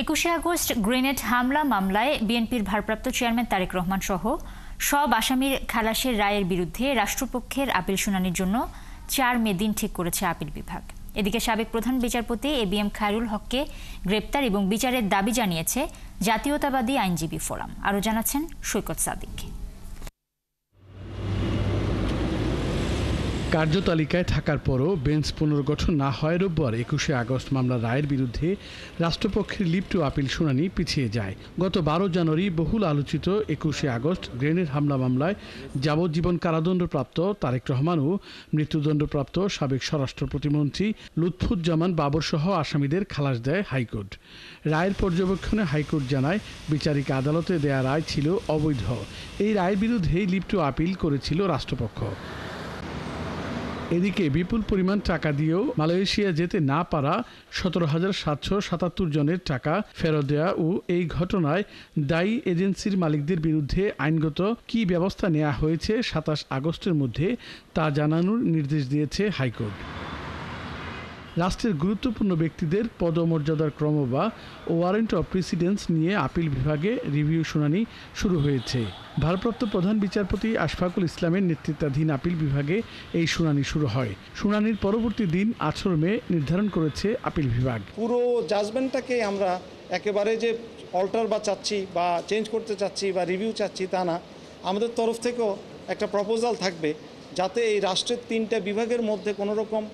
21শে August grenade হামলা মামলায় বিএনপির ভারপ্রাপ্ত চেয়ারম্যান তারেক রহমান সহ সব আসামির খালাসের রায়ের বিরুদ্ধে রাষ্ট্রপক্ষের আপিল শুনানির জন্য 4 মে দিন ঠিক করেছে আপিল বিভাগ। এদিকে সাবেক প্রধান বিচারপতি এবিএম খায়রুল হককে গ্রেপ্তার এবং বিচারের দাবি জানিয়েছে জাতীয়তাবাদী আইনজীবী ফোরাম। আরও জানাচ্ছেন সৈকত সাদিক। কার্যতালিকায় থাকার পরও বেঞ্চ পুনর্গঠন না হয় রোববার 21শে আগস্ট মামলার রায়ের বিরুদ্ধে রাষ্ট্রপক্ষের লিপ্ট আপিল শুনানি পিছিয়ে যায়। গত 12 জানুয়ারি বহুল আলোচিত 21শে আগস্ট গ্রেনেড হামলা মামলায় যাবজ্জীবন কারাদণ্ডপ্রাপ্ত তারেক রহমান ও মৃত্যুদণ্ডপ্রাপ্ত সাবেক স্বরাষ্ট্র প্রতিমন্ত্রী লুৎফুজ্জামান বাবর সহ আসামিদের খালাস দেয় হাইকোর্ট। রায়ের পর্যবেক্ষণে হাইকোর্ট জানায় বিচারিক আদালতে দেয়া রায় ছিল অবৈধ। এই রায়ের বিরুদ্ধেই লিপ্ট আপিল করেছিল রাষ্ট্রপক্ষ। এদিকে বিপুল পরিমাণ টাকা দিয়েও মালয়েশিয়া যেতে না পারা 17,777 জনের টাকা ফেরত দেওয়া ও এই ঘটনায় দায়ী এজেন্সির মালিকদের বিরুদ্ধে আইনগত কী ব্যবস্থা নেওয়া হয়েছে 27 আগস্টের মধ্যে তা জানানোর নির্দেশ দিয়েছে হাইকোর্ট। রাষ্ট্রের গুরুত্বপূর্ণ ব্যক্তিদের পদমর্যাদার ক্রম বা ওয়ারেন্ট অফ প্রেসিডেন্স নিয়ে আপিল বিভাগে রিভিউ শুনানি শুরু হয়েছে। ভারপ্রাপ্ত প্রধান বিচারপতি আশফাকুল ইসলামের নেতৃত্বাধীন আপিল বিভাগে এই শুনানি শুরু হয়। শুনানির পরবর্তী দিন 18 মে নির্ধারণ করেছে আপিল বিভাগ। পুরো জাজমেন্টটাকে আমরা একেবারে যে অল্টার বা চাচ্ছি বা চেঞ্জ করতে চাচ্ছি বা রিভিউ চাচ্ছি তা না, আমাদের তরফ থেকেও একটা প্রপোজাল থাকবে যাতে এই রাষ্ট্রের 3টা বিভাগের মধ্যে কোনো রকম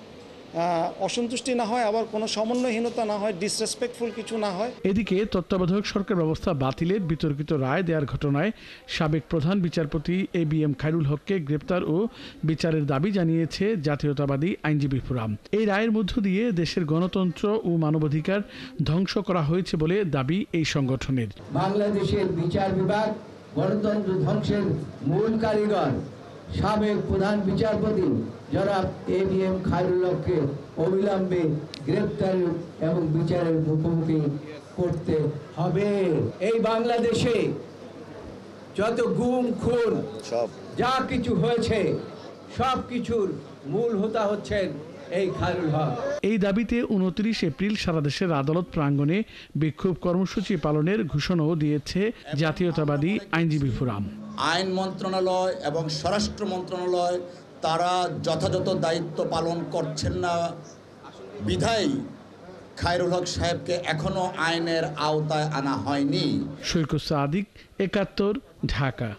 অসন্তুষ্টি না হয়, আবার কোনো সমন্বয়হীনতা না হয়, ডিসরেসপেক্টফুল কিছু না হয়। এদিকে তত্ত্বাবধায়ক সরকার ব্যবস্থা বাতিলের বিতর্কিত রায় দেওয়ার ঘটনায় সাবেক প্রধান বিচারপতি এবিএম খায়রুল হককে গ্রেপ্তার ও বিচারের দাবি জানিয়েছে জাতীয়তাবাদী আইনজীবী ফোরাম। এই রায়ের মধ্য দিয়ে দেশের গণতন্ত্র ও মানবাধিকার ধ্বংস করা হয়েছে বলে দাবি এই সংগঠনের। বাংলাদেশের বিচার বিভাগ গণতন্ত্র ধ্বংসের মূল কারিগর সাবেক প্রধান বিচারপতি জনাব এবিএম খায়রুল হককে অবিলম্বে গ্রেপ্তার এবং বিচারের মুখোমুখি করতে হবে। এই বাংলাদেশে যত গুম খুন যা কিছু হয়েছে সব কিছুর মূল হোতা হচ্ছেন এই খায়রুল হক। এই দাবিতে 29 এপ্রিল সারা দেশের আদালত প্রাঙ্গণে বিক্ষোভ কর্মসূচি পালনের ঘোষণাও দিয়েছে জাতীয়তাবাদী আইনজীবী ফোরাম। আইন মন্ত্রণালয় এবং স্বরাষ্ট্র মন্ত্রণালয় তারা যথাযথ দায়িত্ব পালন করছেন না বিধায় খায়রুল হক সাহেবকে এখনো আইনের আওতায় আনা হয়নি। সৈকত সাদিক, 71, ঢাকা।